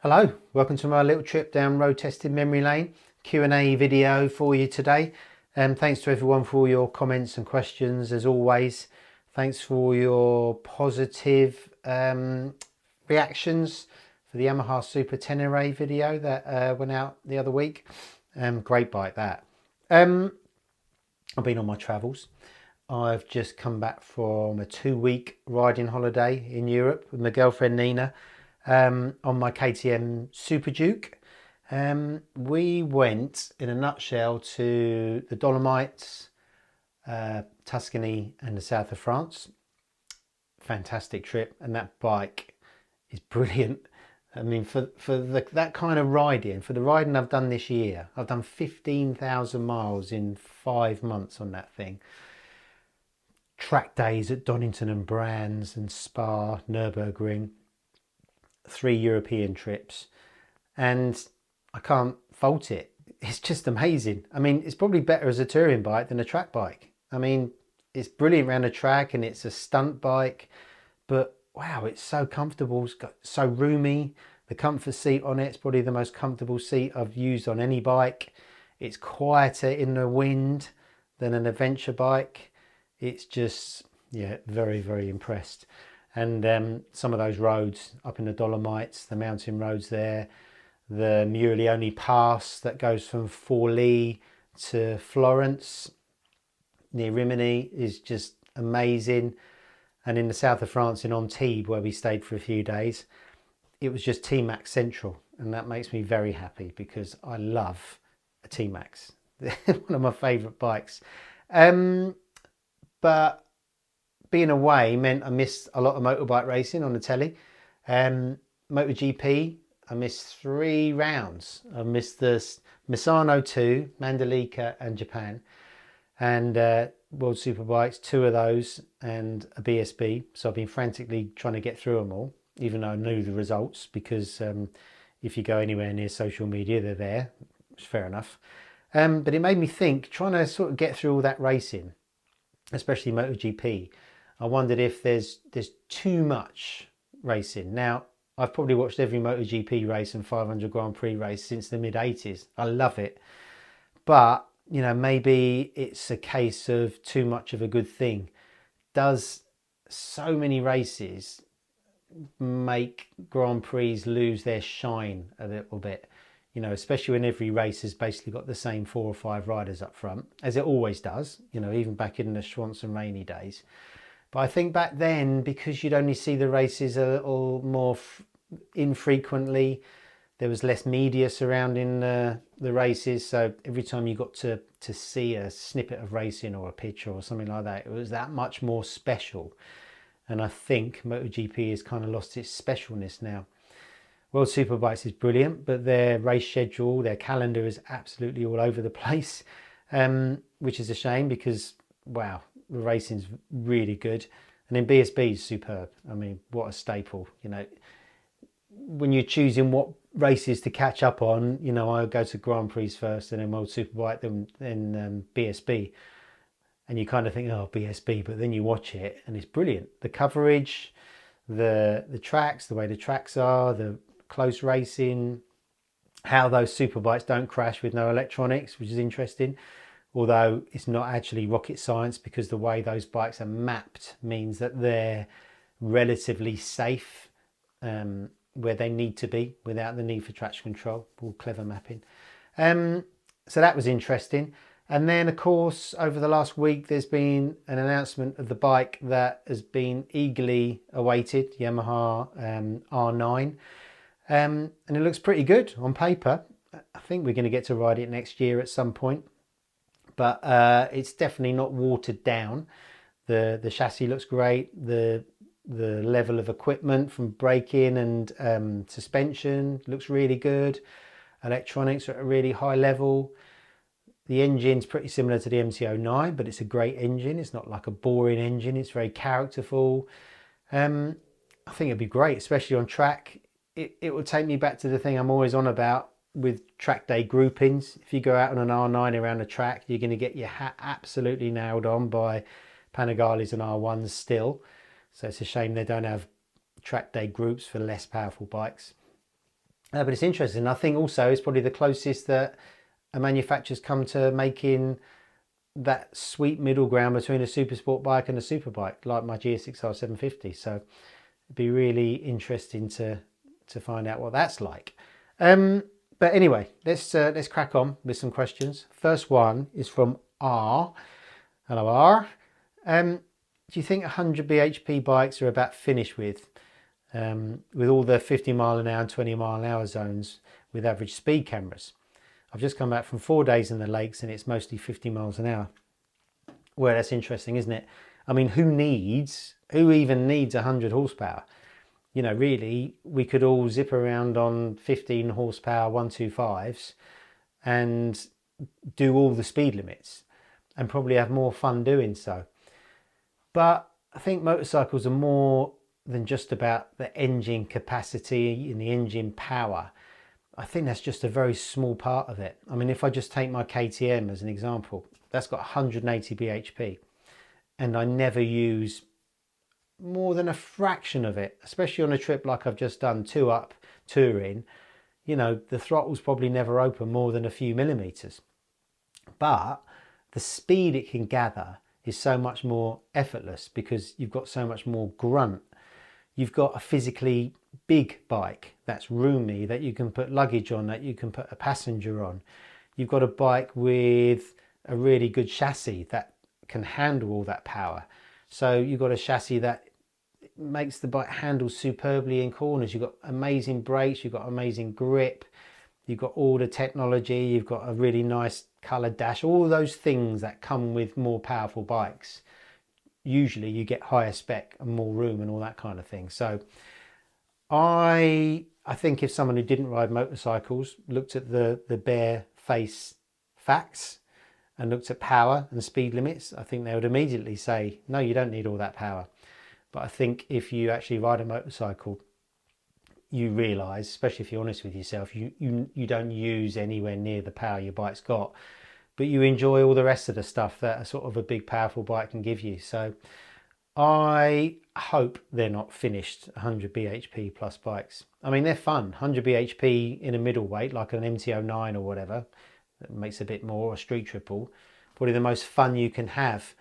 Hello, welcome to my little trip down road testing memory lane Q&A video for you today. Thanks to everyone for all your comments and questions as always. Thanks for your positive reactions for the Yamaha Super Tenere video that went out the other week. Great bike that. I've been on my travels. I've just come back from a 2-week riding holiday in Europe with my girlfriend Nina. On my KTM Super Duke. We went, in a nutshell, to the Dolomites, Tuscany and the south of France. Fantastic trip, and that bike is brilliant. I mean, for that kind of riding, for the riding I've done this year, I've done 15,000 miles in 5 months on that thing. Track days at Donington and Brands and Spa, Nürburgring. 3 European trips, and I can't fault it. It's just amazing. I mean, it's probably better as a touring bike than a track bike. I mean, it's brilliant around the track and it's a stunt bike, but wow, it's so comfortable. It's got so roomy. The comfort seat on it's probably the most comfortable seat I've used on any bike. It's quieter in the wind than an adventure bike. It's just, yeah, very, very impressed. And some of those roads up in the Dolomites, the mountain roads there, the Muriglione Pass that goes from Forlì to Florence near Rimini is just amazing. And in the south of France, in Antibes, where we stayed for a few days, it was just T-Max Central. And that makes me very happy because I love a T-Max. One of my favourite bikes. But being away meant I missed a lot of motorbike racing on the telly. MotoGP, I missed 3 rounds. I missed the Misano 2, Mandalika and Japan. And World Superbikes, 2 of those and a BSB. So I've been frantically trying to get through them all, even though I knew the results, because if you go anywhere near social media, they're there. It's fair enough. But it made me think, trying to sort of get through all that racing, especially MotoGP, I wondered if there's too much racing. Now, I've probably watched every MotoGP race and 500 Grand Prix race since the mid-80s. I love it. But, you know, maybe it's a case of too much of a good thing. Does so many races make Grand Prix lose their shine a little bit? You know, especially when every race has basically got the same 4 or 5 riders up front, as it always does, you know, even back in the Schwantz and Rainey days. But I think back then, because you'd only see the races a little more infrequently, there was less media surrounding the races. So every time you got to see a snippet of racing or a picture or something like that, it was that much more special. And I think MotoGP has kind of lost its specialness now. World Superbikes is brilliant, but their race schedule, their calendar is absolutely all over the place, which is a shame because, wow, the racing's really good. And then BSB is superb. I mean, what a staple. You know, when you're choosing what races to catch up on, you know, I go to Grand Prix first and then World Superbike, then BSB. And you kind of think, oh, BSB, but then you watch it and it's brilliant. The coverage, the tracks, the way the tracks are, the close racing, how those superbikes don't crash with no electronics, which is interesting. Although it's not actually rocket science, because the way those bikes are mapped means that they're relatively safe where they need to be without the need for traction control. All clever mapping. So that was interesting. And then, of course, over the last week, there's been an announcement of the bike that has been eagerly awaited, Yamaha R9. And it looks pretty good on paper. I think we're going to get to ride it next year at some point. But it's definitely not watered down. The chassis looks great. The level of equipment from braking and suspension looks really good. Electronics are at a really high level. The engine's pretty similar to the MT-09, but it's a great engine. It's not like a boring engine. It's very characterful. I think it'd be great, especially on track. It will take me back to the thing I'm always on about with track day groupings. If you go out on an R9 around the track, you're going to get your hat absolutely nailed on by Panigales and R1s still. So it's a shame they don't have track day groups for less powerful bikes. But it's interesting. I think also it's probably the closest that a manufacturer's come to making that sweet middle ground between a super sport bike and a superbike, like my GSX-R 750. So it'd be really interesting to find out what that's like. But anyway, let's crack on with some questions. First one is from R. Hello R. Do you think 100 bhp bikes are about finished with all the 50 mile an hour and 20 mile an hour zones with average speed cameras? I've just come back from 4 days in the lakes and it's mostly 50 miles an hour. Well, that's interesting, isn't it? I mean, who even needs 100 horsepower? You know, really, we could all zip around on 15 horsepower 125s and do all the speed limits and probably have more fun doing so. But I think motorcycles are more than just about the engine capacity and the engine power. I think that's just a very small part of it. I mean, if I just take my KTM as an example, that's got 180 bhp and I never use more than a fraction of it, especially on a trip like I've just done, 2 up touring. You know, the throttle's probably never open more than a few millimeters, but the speed it can gather is so much more effortless because you've got so much more grunt. You've got a physically big bike that's roomy, that you can put luggage on, that you can put a passenger on. You've got a bike with a really good chassis that can handle all that power. So you've got a chassis that makes the bike handle superbly in corners. You've got amazing brakes, you've got amazing grip, you've got all the technology, you've got a really nice coloured dash, all those things that come with more powerful bikes. Usually you get higher spec and more room and all that kind of thing. So I think if someone who didn't ride motorcycles looked at the bare face facts and looked at power and speed limits, I think they would immediately say, no, you don't need all that power. But I think if you actually ride a motorcycle, you realise, especially if you're honest with yourself, you don't use anywhere near the power your bike's got, but you enjoy all the rest of the stuff that a sort of a big powerful bike can give you. So I hope they're not finished 100 bhp plus bikes. I mean, they're fun. 100 bhp in a middleweight like an MT-09 or whatever, that makes a bit more, a street triple, probably the most fun you can have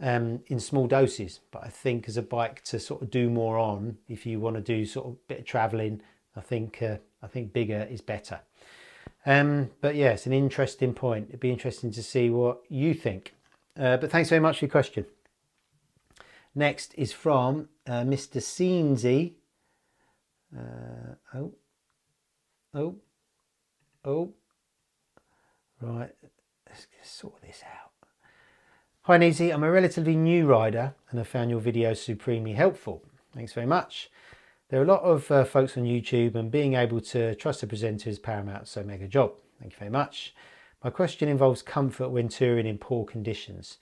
in small doses. But I think as a bike to sort of do more on, if you want to do sort of a bit of travelling, I think bigger is better. But yeah, it's an interesting point. It'd be interesting to see what you think. But thanks very much for your question. Next is from Mr. Seensy. Right, let's sort this out. Hi Neezy, I'm a relatively new rider and I found your videos supremely helpful. Thanks very much. There are a lot of folks on YouTube and being able to trust the presenter is paramount, so mega job. Thank you very much. My question involves comfort when touring in poor conditions.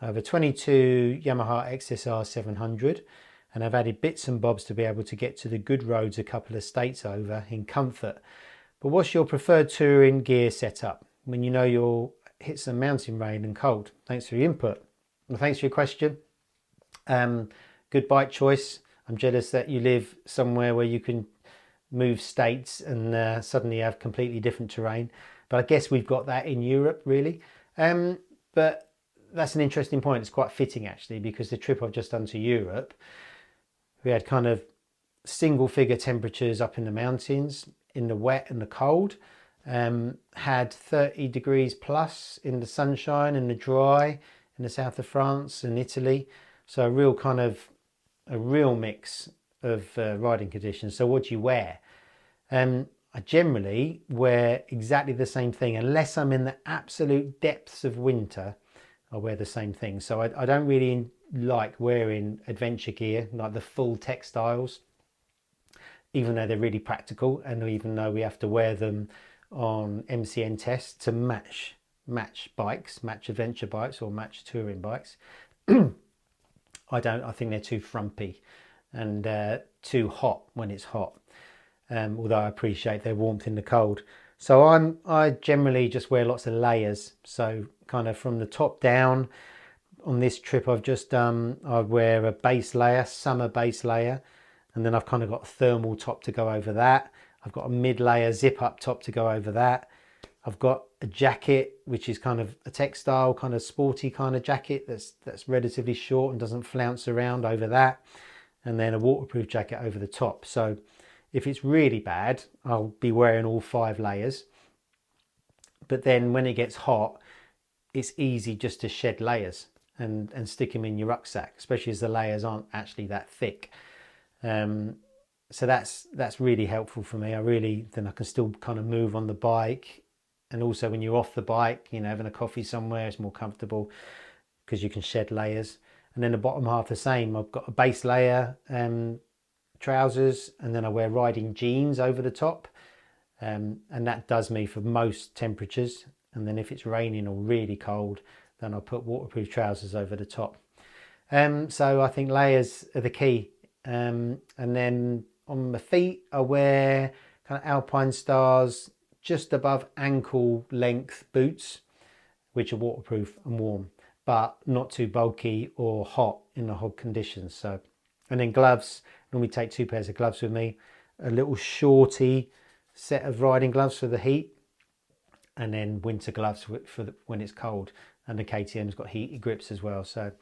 I have a 22 Yamaha XSR 700 and I've added bits and bobs to be able to get to the good roads a couple of states over in comfort. But what's your preferred touring gear setup when you know you'll hit some mountain rain and cold? Thanks for your input. Well, thanks for your question. Good bike choice. I'm jealous that you live somewhere where you can move states and suddenly have completely different terrain. But I guess we've got that in Europe, really. But that's an interesting point. It's quite fitting, actually, because the trip I've just done to Europe, we had kind of single figure temperatures up in the mountains, in the wet and the cold. Had 30 degrees plus in the sunshine and the dry in the south of France and Italy. So a real mix of riding conditions. So what do you wear? I generally wear exactly the same thing unless I'm in the absolute depths of winter. I wear the same thing. So I don't really like wearing adventure gear like the full textiles, even though they're really practical and even though we have to wear them on MCN tests to match bikes, match adventure bikes or match touring bikes. I think they're too frumpy and too hot when it's hot, although I appreciate their warmth in the cold. So I generally just wear lots of layers. So kind of from the top down. On this trip I've just done, I wear a base layer, summer base layer, and then I've kind of got a thermal top to go over that. I've got a mid-layer zip up top to go over that. I've got a jacket, which is kind of a textile, kind of sporty kind of jacket that's relatively short and doesn't flounce around over that. And then a waterproof jacket over the top. So if it's really bad, I'll be wearing all 5 layers. But then when it gets hot, it's easy just to shed layers and stick them in your rucksack, especially as the layers aren't actually that thick. So that's really helpful for me. Then I can still kind of move on the bike. And also when you're off the bike, you know, having a coffee somewhere, it's more comfortable because you can shed layers. And then the bottom half the same. I've got a base layer, trousers, and then I wear riding jeans over the top. And that does me for most temperatures. And then if it's raining or really cold, then I'll put waterproof trousers over the top. So I think layers are the key. And then on my feet, I wear kind of Alpine Stars, just above ankle length boots, which are waterproof and warm, but not too bulky or hot in the hot conditions. So, and then gloves, normally take 2 pairs of gloves with me, a little shorty set of riding gloves for the heat, and then winter gloves for when it's cold. And the KTM's got heated grips as well. So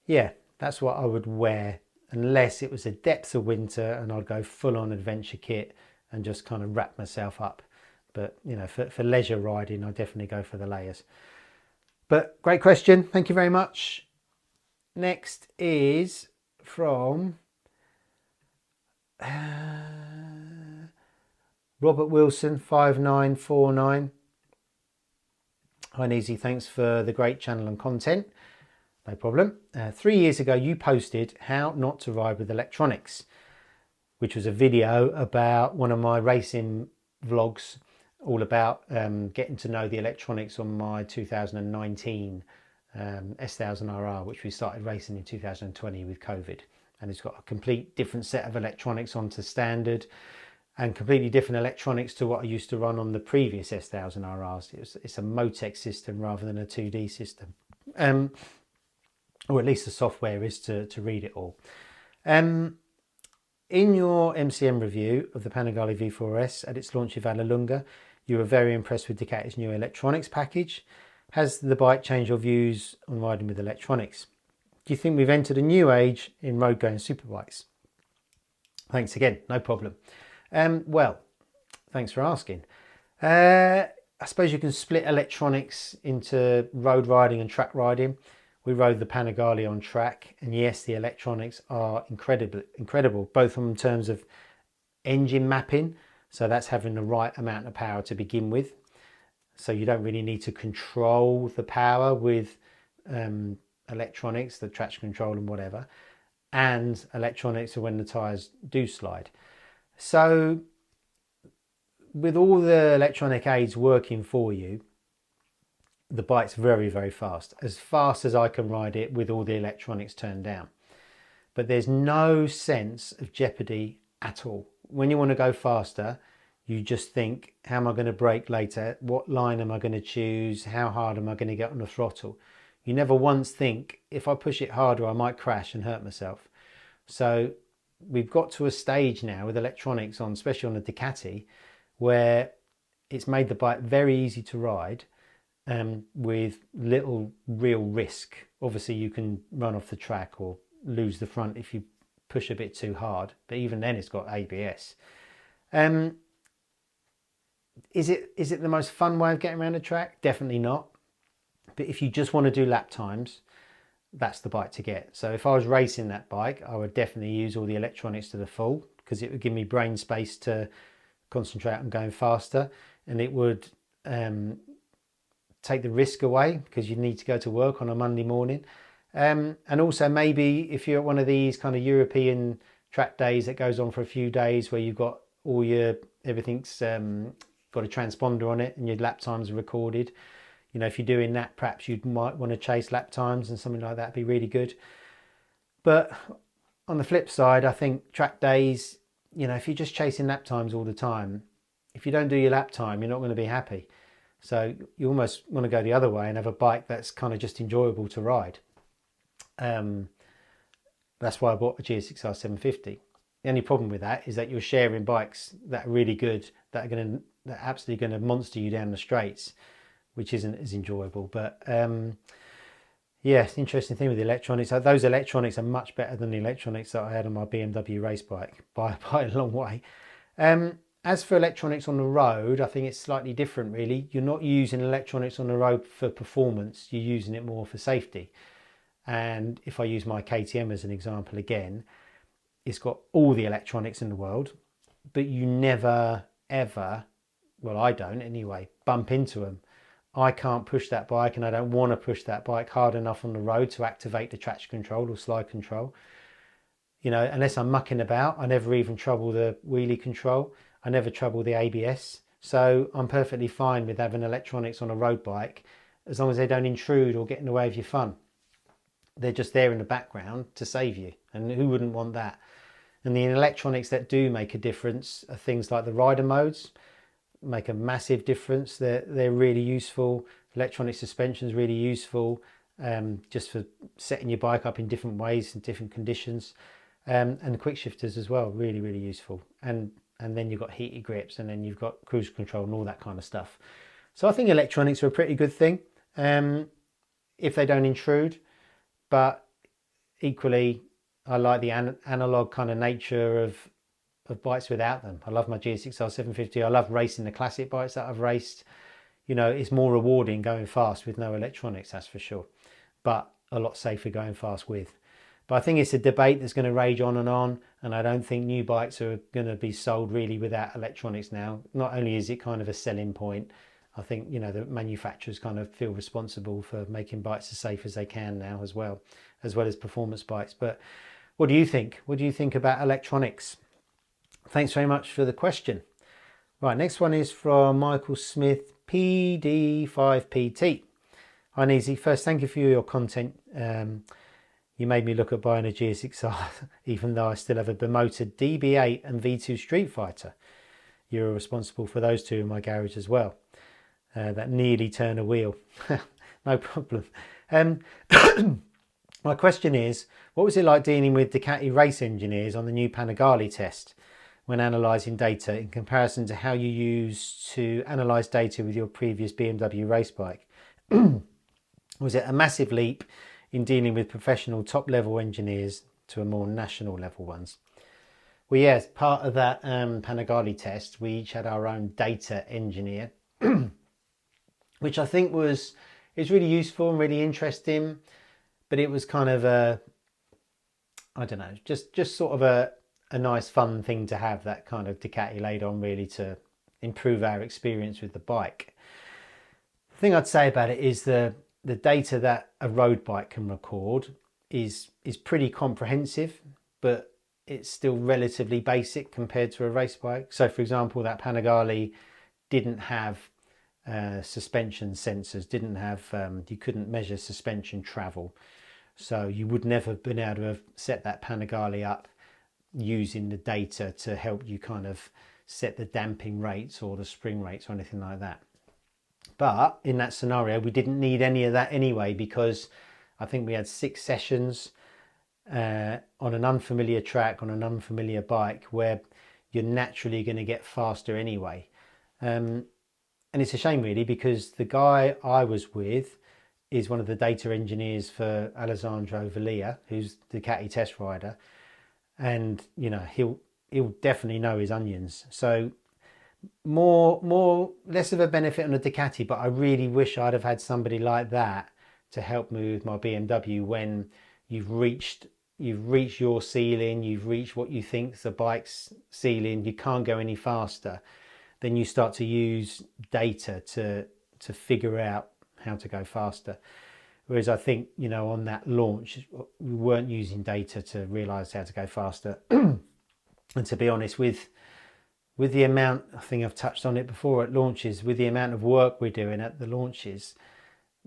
yeah, that's what I would wear, unless it was the depths of winter and I'd go full on adventure kit and just kind of wrap myself up. But you know, for leisure riding, I definitely go for the layers. But great question, thank you very much. Next is from Robert Wilson 5949. Hi Neezy, thanks for the great channel and content. No problem. 3 years ago you posted how not to ride with electronics, which was a video about one of my racing vlogs, all about getting to know the electronics on my 2019 S1000RR, which we started racing in 2020 with COVID. And it's got a complete different set of electronics onto standard and completely different electronics to what I used to run on the previous S1000RRs. It's a Motec system rather than a 2D system. Or at least the software is to read it all. In your MCM review of the Panigale V4S at its launch in Vallelunga, you were very impressed with Ducati's new electronics package. Has the bike changed your views on riding with electronics? Do you think we've entered a new age in road going superbikes? Thanks again, no problem. Well, thanks for asking. I suppose you can split electronics into road riding and track riding. We rode the Panigale on track, and yes, the electronics are incredible, both in terms of engine mapping, so that's having the right amount of power to begin with, so you don't really need to control the power with electronics, the traction control and whatever, and electronics are when the tyres do slide. So with all the electronic aids working for you, the bike's very, very fast as I can ride it with all the electronics turned down. But there's no sense of jeopardy at all. When you want to go faster, you just think, how am I going to brake later? What line am I going to choose? How hard am I going to get on the throttle? You never once think, if I push it harder, I might crash and hurt myself. So we've got to a stage now with electronics on, especially on the Ducati, where it's made the bike very easy to ride. With little real risk. Obviously you can run off the track or lose the front if you push a bit too hard, but even then it's got ABS. Is it the most fun way of getting around the track? Definitely not. But if you just want to do lap times, that's the bike to get. So if I was racing that bike, I would definitely use all the electronics to the full, because it would give me brain space to concentrate on going faster, and it would take the risk away because you need to go to work on a Monday morning. And also maybe if you're at one of these kind of European track days that goes on for a few days where you've got all everything's got a transponder on it and your lap times are recorded. You know, if you're doing that, perhaps you might want to chase lap times, and something like that would be really good. But on the flip side, I think track days, you know, if you're just chasing lap times all the time, if you don't do your lap time, you're not going to be happy. So you almost want to go the other way and have a bike that's kind of just enjoyable to ride. That's why I bought a GSX-R 750. The only problem with that is that you're sharing bikes that are really good, that are absolutely going to monster you down the straights, which isn't as enjoyable. But yeah, it's an interesting thing with the electronics. Those electronics are much better than the electronics that I had on my BMW race bike by a long way. As for electronics on the road, I think it's slightly different really. You're not using electronics on the road for performance, you're using it more for safety. And if I use my KTM as an example again, it's got all the electronics in the world, but you never ever, well I don't anyway, bump into them. I can't push that bike, and I don't want to push that bike hard enough on the road to activate the traction control or slide control. You know, unless I'm mucking about, I never even trouble the wheelie control. I never trouble the ABS. So I'm perfectly fine with having electronics on a road bike as long as they don't intrude or get in the way of your fun. They're just there in the background to save you, and who wouldn't want that? And the electronics that do make a difference are things like the rider modes. Make a massive difference. They're really useful. Electronic suspension is really useful, just for setting your bike up in different ways in different conditions, and the quick shifters as well, really useful. And then you've got heated grips, and then you've got cruise control and all that kind of stuff. So I think electronics are a pretty good thing, if they don't intrude. But equally, I like the analog kind of nature of bikes without them. I love my GSX-R 750. I love racing the classic bikes that I've raced. You know, it's more rewarding going fast with no electronics, that's for sure, but a lot safer going fast with. But I think it's a debate that's going to rage on, and I don't think new bikes are going to be sold really without electronics now. Not only is it kind of a selling point, I think, you know, the manufacturers kind of feel responsible for making bikes as safe as they can now as well as performance bikes. But what do you think? What do you think about electronics? Thanks very much for the question. Right, next one is from Michael Smith, PD5PT. Hi Neezy, first thank you for your content. You made me look at buying a GSX-R even though I still have a bemoted DB8 and V2 Street Fighter. You're responsible for those two in my garage as well. That nearly turn a wheel. No problem. My question is, what was it like dealing with Ducati race engineers on the new Panigale test when analysing data in comparison to how you used to analyse data with your previous BMW race bike? Was it a massive leap in dealing with professional top-level engineers to a more national level ones? Well, yes, part of that Panigale test, we each had our own data engineer, which I think is really useful and really interesting, but it was kind of a, I don't know, just sort of a nice fun thing to have, that kind of Ducati laid on really to improve our experience with the bike. The thing I'd say about it is the data that a road bike can record is pretty comprehensive, but it's still relatively basic compared to a race bike. So for example, that Panigale didn't have suspension sensors, didn't have you couldn't measure suspension travel, so you would never have been able to have set that Panigale up using the data to help you kind of set the damping rates or the spring rates or anything like that. But in that scenario, we didn't need any of that anyway, because I think we had 6 sessions on an unfamiliar track, on an unfamiliar bike, where you're naturally going to get faster anyway. And it's a shame really, because the guy I was with is one of the data engineers for Alessandro Valia, who's the Ducati test rider, and you know, he'll definitely know his onions. So less of a benefit on a Ducati, but I really wish I'd have had somebody like that to help me with my BMW when you've reached your ceiling, you've reached what you think the bike's ceiling, you can't go any faster. Then you start to use data to figure out how to go faster. Whereas I think, you know, on that launch, we weren't using data to realise how to go faster. And to be honest, with the amount, I think I've touched on it before at launches, with the amount of work we're doing at the launches,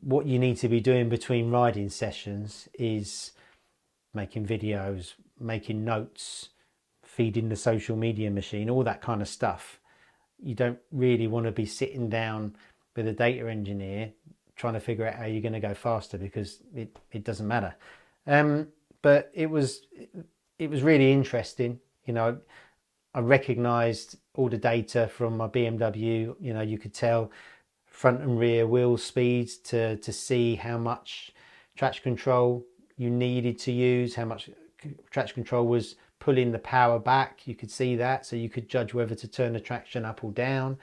what you need to be doing between riding sessions is making videos, making notes, feeding the social media machine, all that kind of stuff. You don't really want to be sitting down with a data engineer trying to figure out how you're going to go faster, because it doesn't matter. But it was really interesting. You know, I recognised all the data from my BMW. You know, you could tell front and rear wheel speeds to see how much traction control you needed to use, how much traction control was pulling the power back. You could see that, so you could judge whether to turn the traction up or down.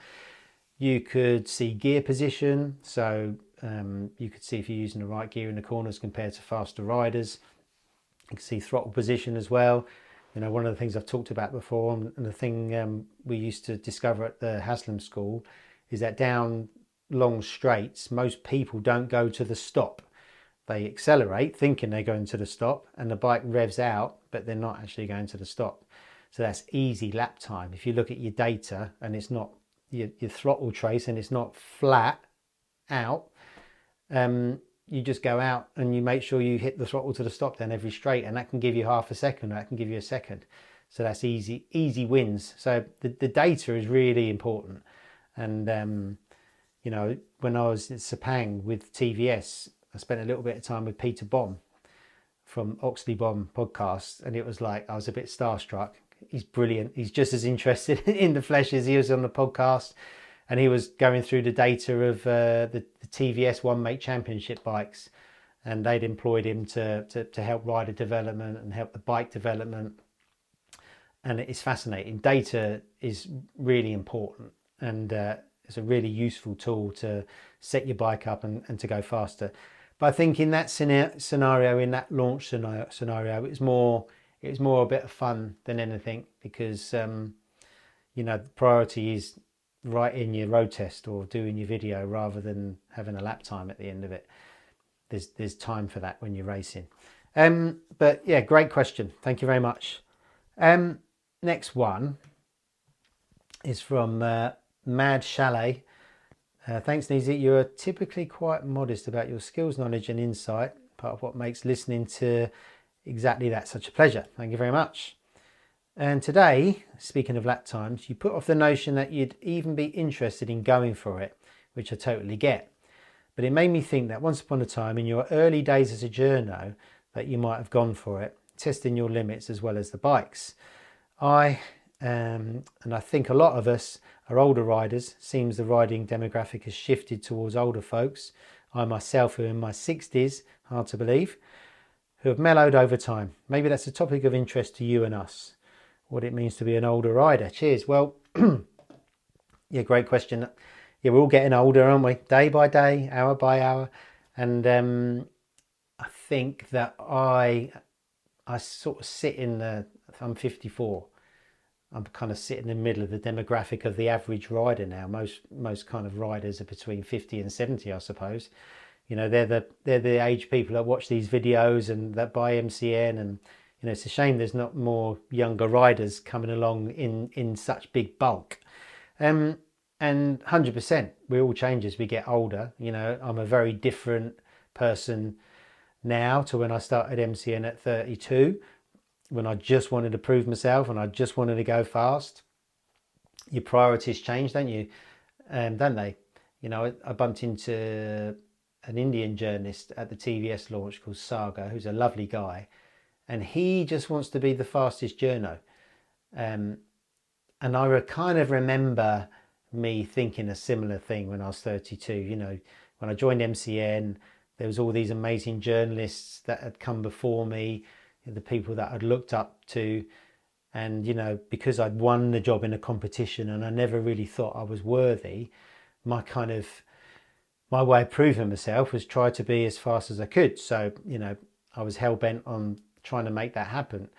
You could see gear position, so you could see if you're using the right gear in the corners compared to faster riders. You can see throttle position as well. You know, one of the things I've talked about before, and the thing we used to discover at the Haslam school, is that down long straights, most people don't go to the stop. They accelerate thinking they're going to the stop, and the bike revs out, but they're not actually going to the stop. So that's easy lap time. If you look at your data and it's not your throttle trace and it's not flat out, you just go out and you make sure you hit the throttle to the stop then every straight, and that can give you half a second, that can give you a second. So that's easy wins. So the data is really important. And you know, when I was in Sepang with TVS, I spent a little bit of time with Peter Bomb from Oxley Bomb podcast, and it was like I was a bit starstruck. He's brilliant. He's just as interested in the flesh as he was on the podcast, and he was going through the data of the TVS One Make Championship bikes, and they'd employed him to help rider development and help the bike development. And it's fascinating. Data is really important, and it's a really useful tool to set your bike up and to go faster. But I think in that scenario, in that launch scenario, it was more a bit of fun than anything, because you know, the priority is writing your road test or doing your video rather than having a lap time at the end of it. There's time for that when you're racing. But yeah, great question. Thank you very much. Next one is from Mad Chalet. Thanks, Neezy. You are typically quite modest about your skills, knowledge and insight. Part of what makes listening to exactly that such a pleasure. Thank you very much. And today, speaking of lap times, you put off the notion that you'd even be interested in going for it, which I totally get. But it made me think that once upon a time in your early days as a journo, that you might have gone for it, testing your limits as well as the bikes. And I think a lot of us are older riders. Seems the riding demographic has shifted towards older folks. I myself, who are in my 60s, hard to believe, who have mellowed over time. Maybe that's a topic of interest to you and us, what it means to be an older rider. Cheers. Well, yeah, great question. Yeah, we're all getting older, aren't we? Day by day, hour by hour. And I think that I sort of sit in I'm 54. I'm kind of sitting in the middle of the demographic of the average rider now. Most kind of riders are between 50 and 70, I suppose. You know, they're the age people that watch these videos and that buy MCN, and you know, it's a shame there's not more younger riders coming along in such big bulk. And 100%, we all change as we get older. You know, I'm a very different person now to when I started MCN at 32. When I just wanted to prove myself and I just wanted to go fast. Your priorities change, don't you? Don't they? You know, I bumped into an Indian journalist at the TVS launch called Saga, who's a lovely guy, and he just wants to be the fastest journo. And I kind of remember me thinking a similar thing when I was 32. You know, when I joined MCN, there was all these amazing journalists that had come before me, the people that I'd looked up to, and you know, because I'd won the job in a competition and I never really thought I was worthy, my way of proving myself was try to be as fast as I could. So you know, I was hell-bent on trying to make that happen,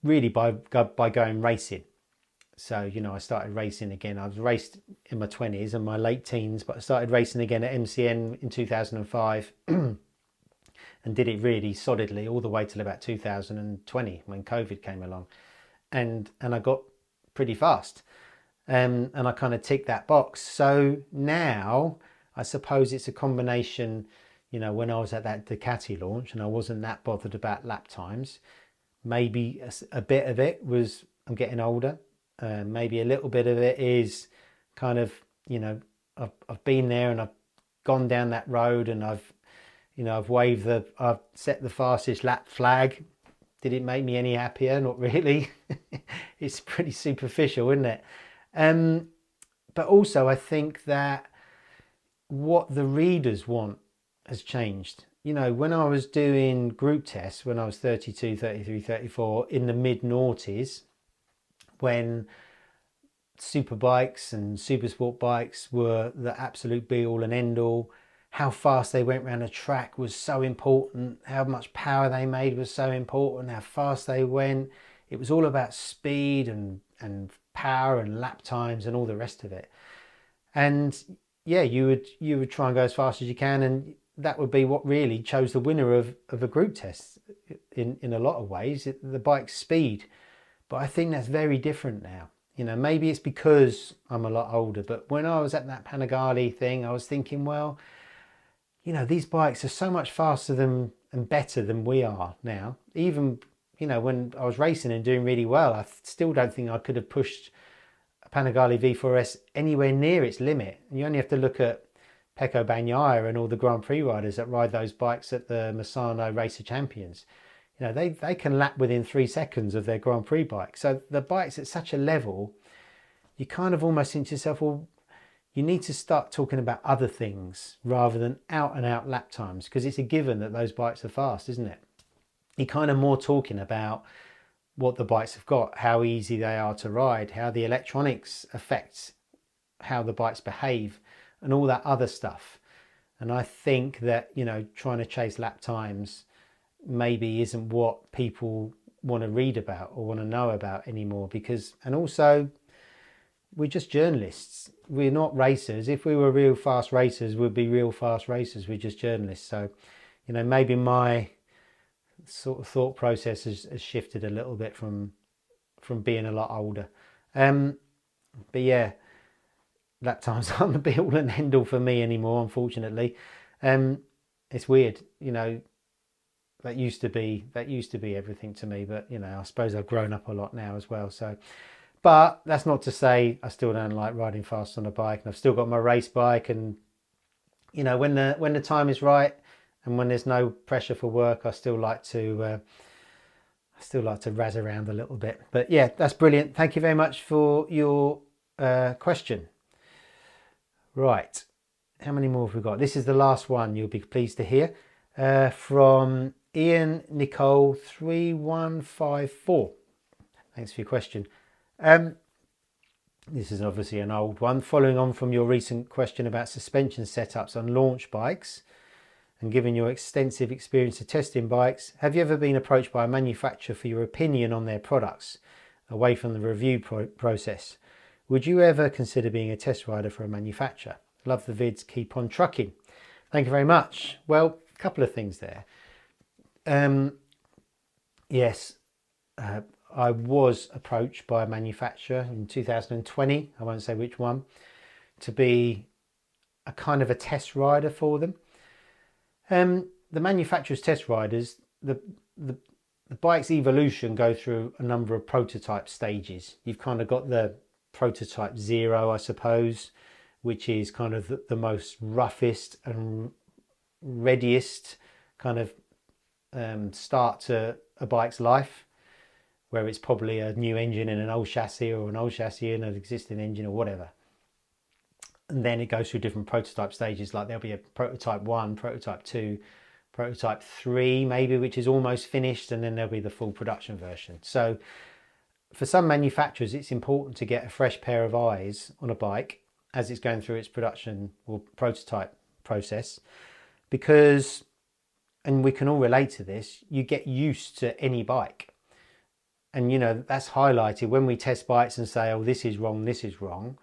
really by going racing. So you know, I started racing again. I was raced in my 20s and my late teens, but I started racing again at MCN in 2005 and did it really solidly all the way till about 2020 when COVID came along, and I got pretty fast, and I kind of ticked that box. So now I suppose it's a combination. You know, when I was at that Ducati launch and I wasn't that bothered about lap times, maybe a bit of it was I'm getting older. Maybe a little bit of it is kind of, you know, I've been there and I've gone down that road and I've set the fastest lap flag Did it make me any happier? Not really. It's pretty superficial, isn't it? But also I think that what the readers want has changed. You know, when I was doing group tests, when I was 32, 33, 34, in the mid noughties, when superbikes and super sport bikes were the absolute be all and end all, how fast they went around a track was so important, how much power they made was so important, how fast they went. It was all about speed and power and lap times and all the rest of it. And yeah, you would try and go as fast as you can, and that would be what really chose the winner of a group test in a lot of ways, the bike's speed. But I think that's very different now. You know, maybe it's because I'm a lot older, but when I was at that Panigale thing, I was thinking, well, you know, these bikes are so much faster than and better than we are now. Even, you know, when I was racing and doing really well, I still don't think I could have pushed a Panigale V4S anywhere near its limit. And you only have to look at Pecco Bagnaia and all the Grand Prix riders that ride those bikes at the Misano Racer Champions. You know, they can lap within 3 seconds of their Grand Prix bike. So the bike's at such a level, you kind of almost think to yourself, well, you need to start talking about other things rather than out and out lap times, because it's a given that those bikes are fast, isn't it? You're kind of more talking about what the bikes have got, how easy they are to ride, how the electronics affect how the bikes behave and all that other stuff. And I think that, you know, trying to chase lap times maybe isn't what people want to read about or want to know about anymore, because, and also, we're just journalists. We're not racers. If we were real fast racers, we'd be real fast racers. We're just journalists. So, you know, maybe my sort of thought process has shifted a little bit from being a lot older. But yeah, lap times aren't the be all and end all for me anymore, unfortunately. It's weird, you know. That used to be everything to me, but you know, I suppose I've grown up a lot now as well. So, but that's not to say I still don't like riding fast on a bike, and I've still got my race bike. And you know, when the time is right and when there's no pressure for work, I still like to razz around a little bit. But yeah, that's brilliant. Thank you very much for your question. Right, how many more have we got? This is the last one, you'll be pleased to hear, from Ian Nicole 3154. Thanks for your question. This is obviously an old one. Following on from your recent question about suspension setups on launch bikes, and given your extensive experience of testing bikes, have you ever been approached by a manufacturer for your opinion on their products, away from the review process? Would you ever consider being a test rider for a manufacturer? Love the vids, keep on trucking. Thank you very much. Well, a couple of things there. Yes, I was approached by a manufacturer in 2020, I won't say which one, to be a kind of a test rider for them. The manufacturer's test riders, the bike's evolution go through a number of prototype stages. You've kind of got the prototype 0, I suppose, which is kind of the most roughest and readiest kind of start to a bike's life, where it's probably a new engine in an old chassis, or an old chassis in an existing engine, or whatever. And then it goes through different prototype stages, like there'll be a prototype 1, prototype 2, prototype 3 maybe, which is almost finished, and then there'll be the full production version. So for some manufacturers, it's important to get a fresh pair of eyes on a bike as it's going through its production or prototype process, because, and we can all relate to this, you get used to any bike. And you know, that's highlighted when we test bikes and say, oh, this is wrong, this is wrong.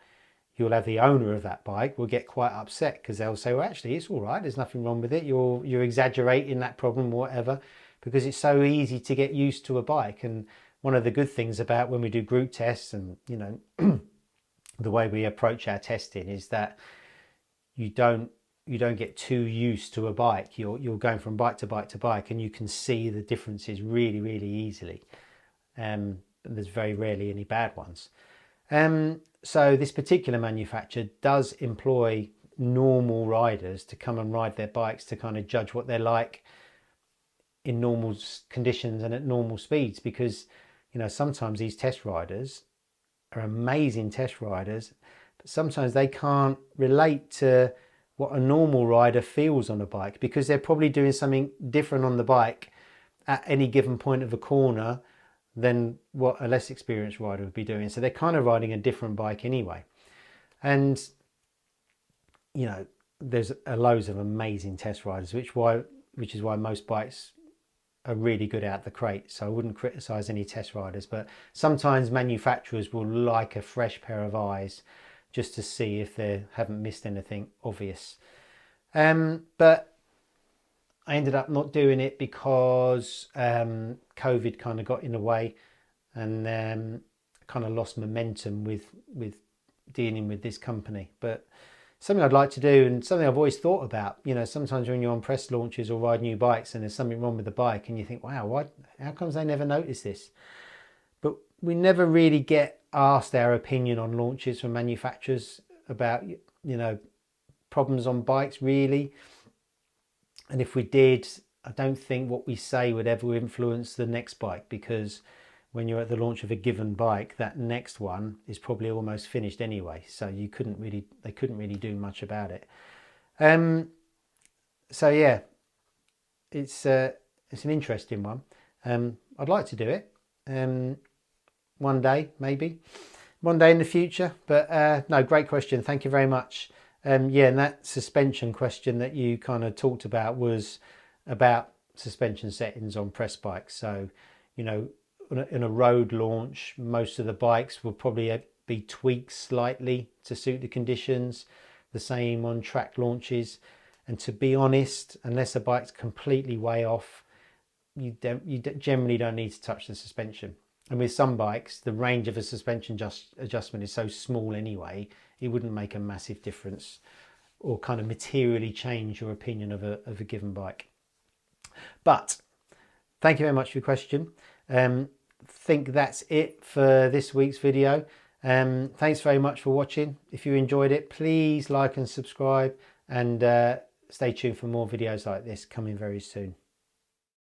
You'll have the owner of that bike will get quite upset, because they'll say, well, actually, it's all right, there's nothing wrong with it. You're exaggerating that problem or whatever, because it's so easy to get used to a bike. And one of the good things about when we do group tests, and you know, the way we approach our testing, is that you don't get too used to a bike. You're going from bike to bike to bike, and you can see the differences really, really easily. There's very rarely any bad ones. So this particular manufacturer does employ normal riders to come and ride their bikes to kind of judge what they're like in normal conditions and at normal speeds, because sometimes these test riders are amazing test riders, but sometimes they can't relate to what a normal rider feels on a bike, because they're probably doing something different on the bike at any given point of a corner than what a less experienced rider would be doing. So they're kind of riding a different bike anyway. And there's loads of amazing test riders, which is why most bikes are really good out the crate. So I wouldn't criticize any test riders, but sometimes manufacturers will like a fresh pair of eyes just to see if they haven't missed anything obvious. But I ended up not doing it because COVID kind of got in the way, and kind of lost momentum with dealing with this company. But something I'd like to do, and something I've always thought about. Sometimes when you're on press launches or ride new bikes and there's something wrong with the bike and you think, wow, how comes they never notice this? But we never really get asked our opinion on launches from manufacturers about, problems on bikes really. And if we did, I don't think what we say would ever influence the next bike, because when you're at the launch of a given bike, that next one is probably almost finished anyway. So they couldn't really do much about it. So yeah, it's an interesting one. I'd like to do it one day, maybe one day in the future. But no, great question. Thank you very much. Yeah, and that suspension question that you kind of talked about was about suspension settings on press bikes. So, in a road launch, most of the bikes will probably be tweaked slightly to suit the conditions. The same on track launches. And to be honest, unless a bike's completely way off, you generally don't need to touch the suspension. And with some bikes, the range of a suspension adjustment is so small anyway, it wouldn't make a massive difference or kind of materially change your opinion of a given bike. But thank you very much for your question. Think that's it for this week's video. Thanks very much for watching. If you enjoyed it, please like and subscribe, and stay tuned for more videos like this coming very soon.